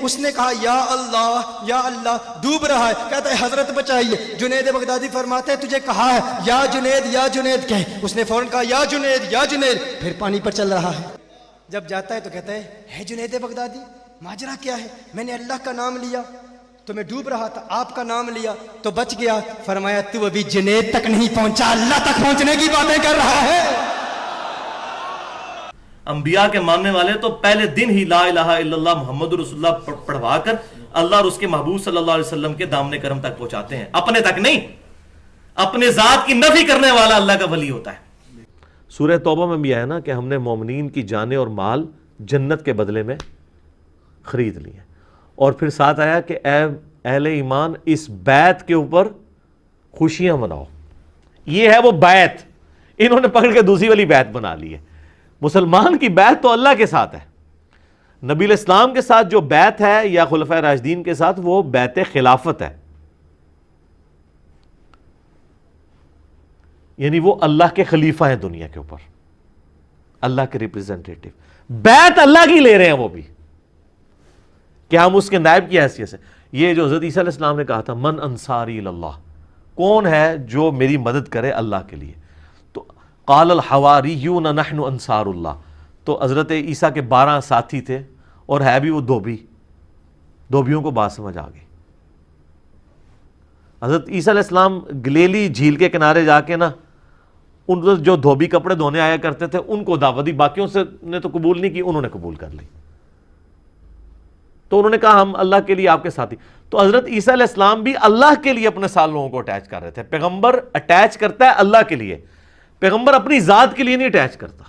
اس نے کہا یا اللہ ڈوب رہا ہے. کہتا ہے حضرت بچائیے. جنید بغدادی فرماتے ہیں تجھے کہا ہے یا جنید کہے. اس نے فوراً کہا یا جنید, پھر پانی پر چل رہا ہے. جب جاتا ہے تو کہتا ہے جنید بغدادی ماجرا کیا ہے؟ میں نے اللہ کا نام لیا تو میں ڈوب رہا تھا, آپ کا نام لیا تو بچ گیا. فرمایا تو ابھی جنید تک نہیں پہنچا, اللہ تک پہنچنے کی باتیں کر رہا ہے. انبیاء کے ماننے والے تو پہلے دن ہی لا الہ الا اللہ محمد رسول اللہ پڑھوا کر اللہ اور اس کے محبوب صلی اللہ علیہ وسلم کے دامن کرم تک پہنچاتے ہیں, اپنے تک نہیں. اپنے ذات کی نفی کرنے والا اللہ کا ولی ہوتا ہے. سورہ توبہ میں بھی آیا نا کہ ہم نے مومنین کی جانیں اور مال جنت کے بدلے میں خرید لیے. اور پھر ساتھ آیا کہ اے اہل ایمان اس بیعت کے اوپر خوشیاں مناؤ. یہ ہے وہ بیعت, انہوں نے پکڑ کے دوسری والی بیعت بنا لی ہے. مسلمان کی بیعت تو اللہ کے ساتھ ہے, نبی علیہ السلام کے ساتھ جو بیعت ہے یا خلفائے راشدین کے ساتھ وہ بیعت خلافت ہے, یعنی وہ اللہ کے خلیفہ ہیں دنیا کے اوپر, اللہ کے ریپریزنٹیٹو. بیعت اللہ کی لے رہے ہیں وہ بھی کہ ہم اس کے نائب کی حیثیت سے. یہ جو حضرت عیسیٰ علیہ السلام نے کہا تھا من انصاری اللہ, کون ہے جو میری مدد کرے اللہ کے لیے, تو قال الحواریون نحن انصار اللہ. تو حضرت عیسیٰ کے 12 ساتھی تھے اور ہے بھی وہ دھوبیوں کو بات سمجھ آ گئی. حضرت عیسیٰ علیہ السلام گلیلی جھیل کے کنارے جا کے نا ان جو دھوبی کپڑے دھونے آیا کرتے تھے ان کو دعوت دی, باقیوں سے نے تو قبول نہیں کی, انہوں نے قبول کر لی. تو انہوں نے کہا ہم اللہ کے لیے آپ کے ساتھی. تو حضرت عیسیٰ علیہ السلام بھی اللہ کے لیے اپنے ساتھ لوگوں کو اٹیچ کر رہے تھے. پیغمبر اٹیچ کرتا ہے اللہ کے لیے, پیغمبر اپنی ذات کے لیے نہیں اٹیچ کرتا.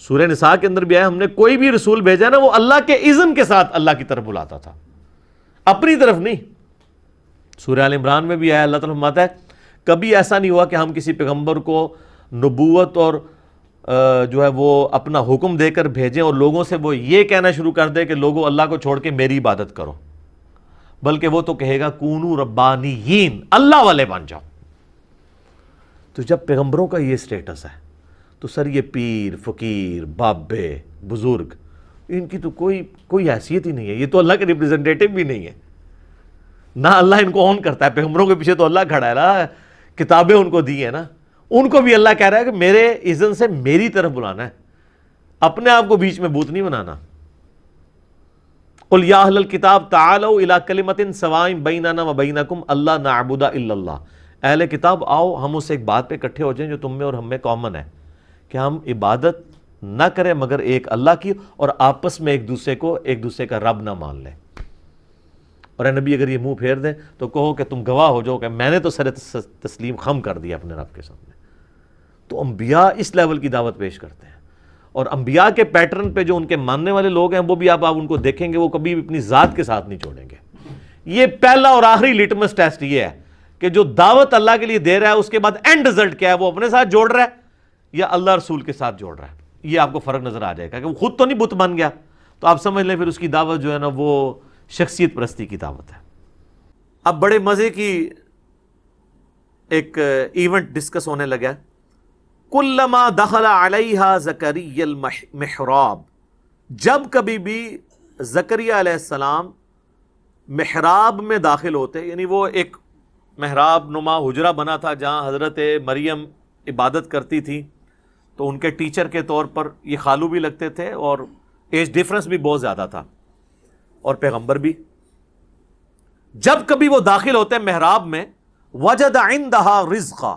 سورہ نساء کے اندر بھی آیا ہم نے کوئی بھی رسول بھیجا نا وہ اللہ کے اذن کے ساتھ اللہ کی طرف بلاتا تھا, اپنی طرف نہیں. سورہ آل عمران میں بھی آیا اللہ تعالیٰ فرماتا ہے کبھی ایسا نہیں ہوا کہ ہم کسی پیغمبر کو نبوت اور جو ہے وہ اپنا حکم دے کر بھیجیں اور لوگوں سے وہ یہ کہنا شروع کر دے کہ لوگوں اللہ کو چھوڑ کے میری عبادت کرو, بلکہ وہ تو کہے گا کونو ربانیین, اللہ والے بن جاؤ. تو جب پیغمبروں کا یہ سٹیٹس ہے تو سر یہ پیر فقیر بابے بزرگ ان کی تو کوئی حیثیت ہی نہیں ہے. یہ تو اللہ کے ریپریزنٹیٹو بھی نہیں ہے, نہ اللہ ان کو اون کرتا ہے. پیغمبروں کے پیچھے تو اللہ کھڑا ہے نا, کتابیں ان کو دی ہیں نا, ان کو بھی اللہ کہہ رہا ہے کہ میرے اذن سے میری طرف بلانا ہے, اپنے آپ کو بیچ میں بوت نہیں بنانا. قل یا اہل الکتاب تعالوا الی کلمۃ سواء بیننا وبینکم اللہ نعبد الا اللہ. اہل کتاب آؤ ہم اس ایک بات پہ اکٹھے ہو جائیں جو تم میں اور ہم میں کامن ہے, کہ ہم عبادت نہ کریں مگر ایک اللہ کی, اور آپس میں ایک دوسرے کا رب نہ مان لیں. اور اے نبی اگر یہ منہ پھیر دیں تو کہو کہ تم گواہ ہو جاؤ کہ میں نے تو سر تسلیم خم کر دیا اپنے رب کے سامنے. تو انبیاء اس لیول کی دعوت پیش کرتے ہیں, اور انبیاء کے پیٹرن پہ جو ان کے ماننے والے لوگ ہیں وہ بھی آپ ان کو دیکھیں گے وہ کبھی بھی اپنی ذات کے ساتھ نہیں چھوڑیں گے. یہ پہلا اور آخری لٹمس ٹیسٹ یہ ہے کہ جو دعوت اللہ کے لیے دے رہا ہے اس کے بعد اینڈ رزلٹ کیا ہے, وہ اپنے ساتھ جوڑ رہا ہے یا اللہ رسول کے ساتھ جوڑ رہا ہے. یہ آپ کو فرق نظر آ جائے گا کہ وہ خود تو نہیں بت بن گیا, تو آپ سمجھ لیں پھر اس کی دعوت جو ہے نا وہ شخصیت پرستی کی دعوت ہے. اب بڑے مزے کی ایک ایونٹ ڈسکس ہونے لگا. کلما دخل علیہا زکریا المحراب, جب کبھی بھی زکریا علیہ السلام محراب میں داخل ہوتے, یعنی وہ ایک محراب نما حجرہ بنا تھا جہاں حضرت مریم عبادت کرتی تھی, تو ان کے ٹیچر کے طور پر یہ خالو بھی لگتے تھے اور ایج ڈیفرنس بھی بہت زیادہ تھا, اور پیغمبر بھی. جب کبھی وہ داخل ہوتے محراب میں وجد عندہا رزقا,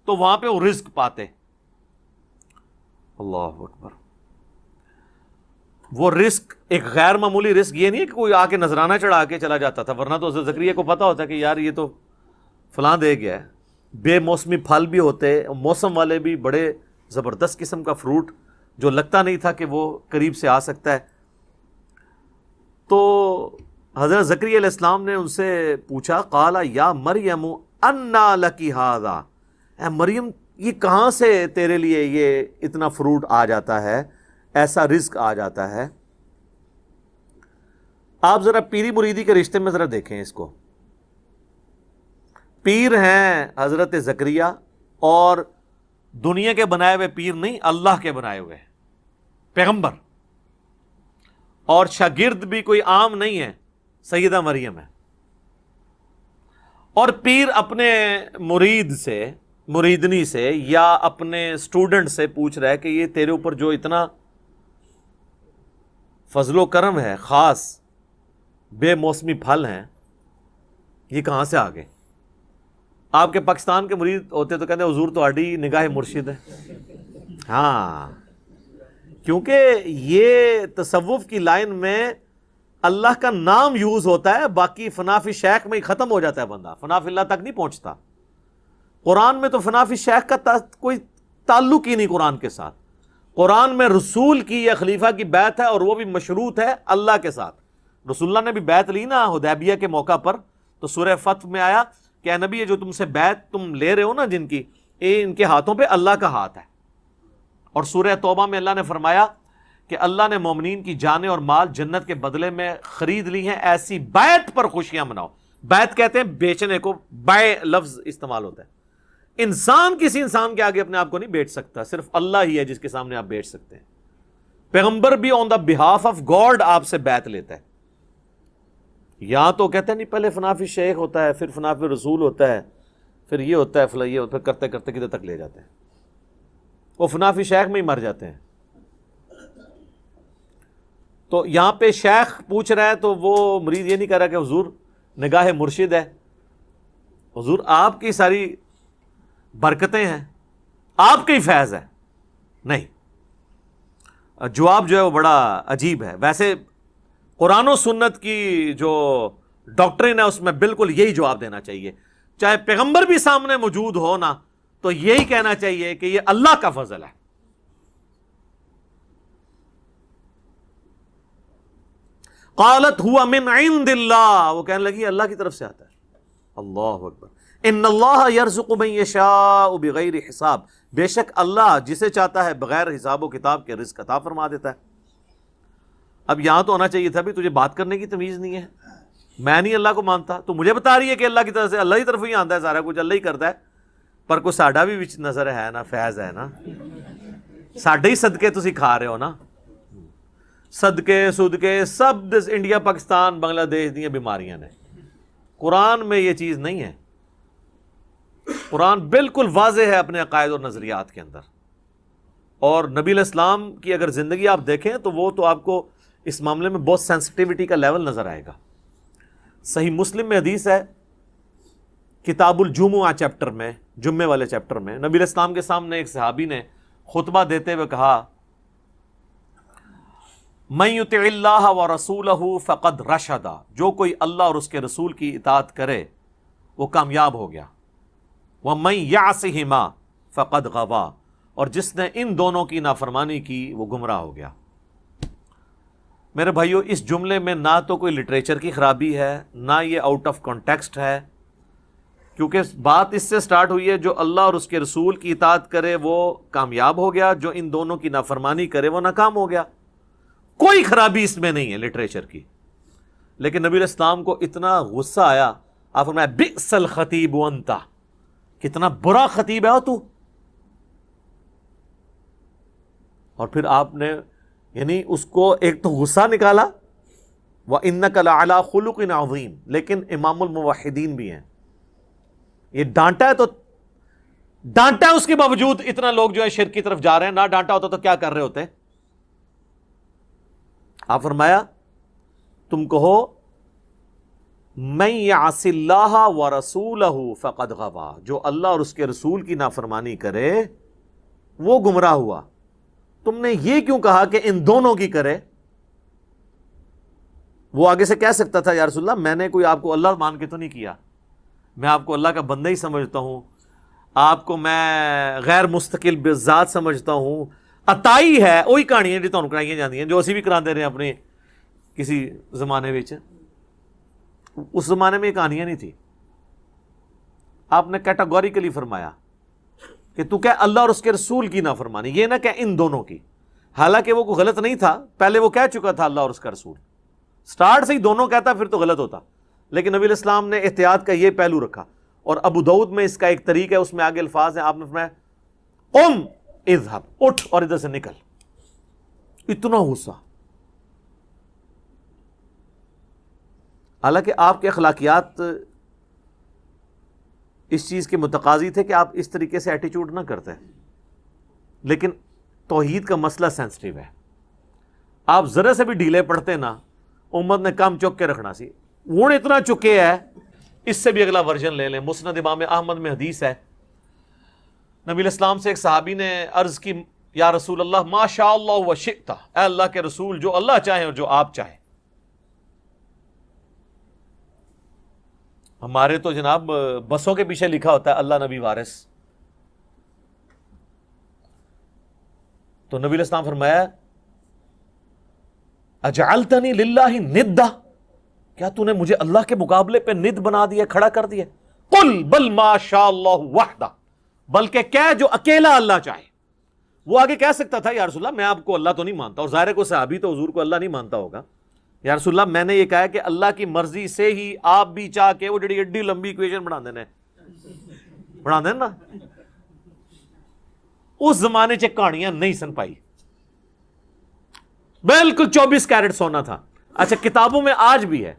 تو وہاں پہ وہ رزق پاتے. اللہ اکبر. وہ رزق ایک غیر معمولی رزق, یہ نہیں ہے کہ کوئی آ کے نذرانہ چڑھا کے چلا جاتا تھا, ورنہ تو حضرت زکریا کو پتا ہوتا کہ یار یہ تو فلاں دے گیا ہے. بے موسمی پھل بھی ہوتے, موسم والے بھی, بڑے زبردست قسم کا فروٹ جو لگتا نہیں تھا کہ وہ قریب سے آ سکتا ہے. تو حضرت زکریا علیہ السلام نے ان سے پوچھا قال یا مریم انا لکی ھذا, اے مریم یہ کہاں سے تیرے لیے یہ اتنا فروٹ آ جاتا ہے, ایسا رزق آ جاتا ہے. آپ ذرا پیری مریدی کے رشتے میں ذرا دیکھیں اس کو. پیر ہیں حضرت زکریا, اور دنیا کے بنائے ہوئے پیر نہیں, اللہ کے بنائے ہوئے پیغمبر. اور شاگرد بھی کوئی عام نہیں ہے، سیدہ مریم ہے. اور پیر اپنے مرید سے، مریدنی سے، یا اپنے اسٹوڈنٹ سے پوچھ رہا ہے کہ یہ تیرے اوپر جو اتنا فضل و کرم ہے، خاص بے موسمی پھل ہیں، یہ کہاں سے آ گئے؟ آپ کے پاکستان کے مرید ہوتے تو کہتے حضور تہاڈی نگاہ مرشد ہے. ہاں، کیونکہ یہ تصوف کی لائن میں اللہ کا نام یوز ہوتا ہے، باقی فنا فی شیخ میں ہی ختم ہو جاتا ہے بندہ، فنا فی اللہ تک نہیں پہنچتا. قرآن میں تو فنا فی شیخ کا کوئی تعلق ہی نہیں قرآن کے ساتھ. قرآن میں رسول کی یا خلیفہ کی بیعت ہے، اور وہ بھی مشروط ہے اللہ کے ساتھ. رسول اللہ نے بھی بیعت لی نا حدیبیہ کے موقع پر، تو سورہ فتح میں آیا کہ اے نبی، یہ جو تم سے بیعت تم لے رہے ہو نا جن کی، ان کے ہاتھوں پہ اللہ کا ہاتھ ہے. اور سورہ توبہ میں اللہ نے فرمایا کہ اللہ نے مومنین کی جانیں اور مال جنت کے بدلے میں خرید لی ہیں، ایسی بیعت پر خوشیاں مناؤ. بیعت کہتے ہیں بیچنے کو، بائے لفظ استعمال ہوتا ہے. انسان کسی انسان کے آگے اپنے آپ کو نہیں بیچ سکتا، صرف اللہ ہی ہے جس کے سامنے آپ بیچ سکتے ہیں. پیغمبر بھی آن دا بہاف آف گاڈ آپ سے بیعت لیتا ہے. یا تو کہتے ہیں نہیں، پہلے فنا فی شیخ ہوتا ہے، پھر فنا فی رسول ہوتا ہے، پھر یہ ہوتا ہے، فلاں یہ ہوتا ہے، پھر کرتے کرتے کدھر تک لے جاتے ہیں. وہ فنا فی شیخ میں ہی مر جاتے ہیں. تو یہاں پہ شیخ پوچھ رہا ہے تو وہ مرید یہ نہیں کہہ رہا کہ حضور نگاہ مرشد ہے، حضور آپ کی ساری برکتیں ہیں، آپ کا ہی فیض ہے. نہیں، جواب جو ہے وہ بڑا عجیب ہے. ویسے قرآن و سنت کی جو ڈاکٹرن ہے اس میں بالکل یہی جواب دینا چاہیے. چاہے پیغمبر بھی سامنے موجود ہو نا، تو یہی کہنا چاہیے کہ یہ اللہ کا فضل ہے. قالت ہوا من عند اللہ، وہ کہنے لگی اللہ کی طرف سے آتا ہے. اللہ اکبر. ان اللہ یرزق من یشاء بغیر حساب، بے شک اللہ جسے چاہتا ہے بغیر حساب و کتاب کے رزق عطا فرما دیتا ہے. اب یہاں تو ہونا چاہیے تھا بھی تجھے بات کرنے کی تمیز نہیں ہے، میں نہیں اللہ کو مانتا، تو مجھے بتا رہی ہے کہ اللہ کی طرف سے، اللہ کی طرف ہی آتا ہے سارا کچھ، اللہ ہی کرتا ہے. پر کوئی ساڈا بھی وچ نظر ہے نا، فیض ہے نا، ساڈے ہی صدقے تسی کھا رہے ہو نا. صدقے صدقے سب انڈیا پاکستان بنگلہ دیش دیا بیماریاں نے. قرآن میں یہ چیز نہیں ہے. قرآن بالکل واضح ہے اپنے عقائد اور نظریات کے اندر. اور نبی علیہ السلام کی اگر زندگی آپ دیکھیں تو وہ تو آپ کو اس معاملے میں بہت سینسٹیوٹی کا لیول نظر آئے گا. صحیح مسلم میں حدیث ہے، کتاب الجمعہ چیپٹر میں، جمعے والے چیپٹر میں، نبی علیہ السلام کے سامنے ایک صحابی نے خطبہ دیتے ہوئے کہا، من یطع اللہ ورسولہ فقد رشد، جو کوئی اللہ اور اس کے رسول کی اطاعت کرے وہ کامیاب ہو گیا. ومن یعصہما فقد غوا، اور جس نے ان دونوں کی نافرمانی کی وہ گمراہ ہو گیا. میرے بھائیو، اس جملے میں نہ تو کوئی لٹریچر کی خرابی ہے، نہ یہ آؤٹ آف کانٹیکسٹ ہے، کیونکہ بات اس سے سٹارٹ ہوئی ہے جو اللہ اور اس کے رسول کی اطاعت کرے وہ کامیاب ہو گیا، جو ان دونوں کی نافرمانی کرے وہ ناکام ہو گیا. کوئی خرابی اس میں نہیں ہے لٹریچر کی. لیکن نبی علیہ السلام کو اتنا غصہ آیا، آپ فرمایا بئس الخطیب انت، کتنا برا خطیب ہے تو. اور پھر آپ نے یعنی اس کو ایک تو غصہ نکالا، وَإِنَّكَ لَعَلَىٰ خُلُقٍ عَظِيمٍ، لیکن امام الموحدین بھی ہیں. یہ ڈانٹا ہے تو ڈانٹا ہے، اس کے باوجود اتنا لوگ جو ہے شرک کی طرف جا رہے ہیں. نہ ڈانٹا ہوتا تو کیا کر رہے ہوتے؟ آپ فرمایا تم کہو من یعص اللہ ورسولہ فقد غوا، جو اللہ اور اس کے رسول کی نافرمانی کرے وہ گمراہ ہوا. تم نے یہ کیوں کہا کہ ان دونوں کی کرے؟ وہ آگے سے کہہ سکتا تھا یا رسول اللہ میں نے کوئی آپ کو اللہ مان کے تو نہیں کیا، میں آپ کو اللہ کا بندہ ہی سمجھتا ہوں، آپ کو میں غیر مستقل بذات سمجھتا ہوں. عطائی ہے وہی کہانیاں جو تمہیں کرائی جاتی ہیں، جو اسی بھی کراتے رہے اپنے کسی زمانے میں. اس زمانے میں یہ کہانیاں نہیں تھی. آپ نے کیٹاگوریکلی فرمایا کہ تو کہہ اللہ اور اس کے رسول کی نافرمانی، یہ نہ کہ ان دونوں کی. حالانکہ وہ کوئی غلط نہیں تھا، پہلے وہ کہہ چکا تھا اللہ اور اس کا رسول، سٹارٹ سے ہی دونوں کہتا پھر تو غلط ہوتا. لیکن نبی علیہ السلام نے احتیاط کا یہ پہلو رکھا. اور ابو داؤد میں اس کا ایک طریقہ ہے، اس میں آگے الفاظ ہیں، آپ نے فرمایا اذهب، اٹھ اور ادھر سے نکل. اتنا غصہ. حالانکہ آپ کے اخلاقیات اس چیز کے متقاضی تھے کہ آپ اس طریقے سے ایٹیچیوڈ نہ کرتے، لیکن توحید کا مسئلہ سینسٹیو ہے. آپ ذرا سے بھی ڈھیلے پڑتے نا، امت نے کم چک کے رکھنا سی. وہ اتنا چکے ہے، اس سے بھی اگلا ورژن لے لیں. مسند امام احمد میں حدیث ہے، نبی علیہ السلام سے ایک صحابی نے عرض کی، یا رسول اللہ ما شاء اللہ و شئت، اے اللہ کے رسول جو اللہ چاہے اور جو آپ چاہیں. ہمارے تو جناب بسوں کے پیچھے لکھا ہوتا ہے اللہ نبی وارث. تو نبی علیہ السلام فرمایا اجعلتنی للہ ندا، کیا تو نے مجھے اللہ کے مقابلے پہ ند بنا دیا، کھڑا کر دیا؟ قل بل ما شاء اللہ وحدہ، بلکہ کہہ جو اکیلا اللہ چاہے. وہ آگے کہہ سکتا تھا یا رسول اللہ میں آپ کو اللہ تو نہیں مانتا، اور ظاہر کو صحابی تو حضور کو اللہ نہیں مانتا ہوگا. یا رسول اللہ میں نے یہ کہا کہ اللہ کی مرضی سے ہی آپ بھی چاہ کے وہ جڑی ایڈی لمبی ایکویشن بنا دینا نا. اس زمانے چ کہانیاں نہیں سن پائی، بالکل 24 کیرٹ سونا تھا. اچھا کتابوں میں آج بھی ہے،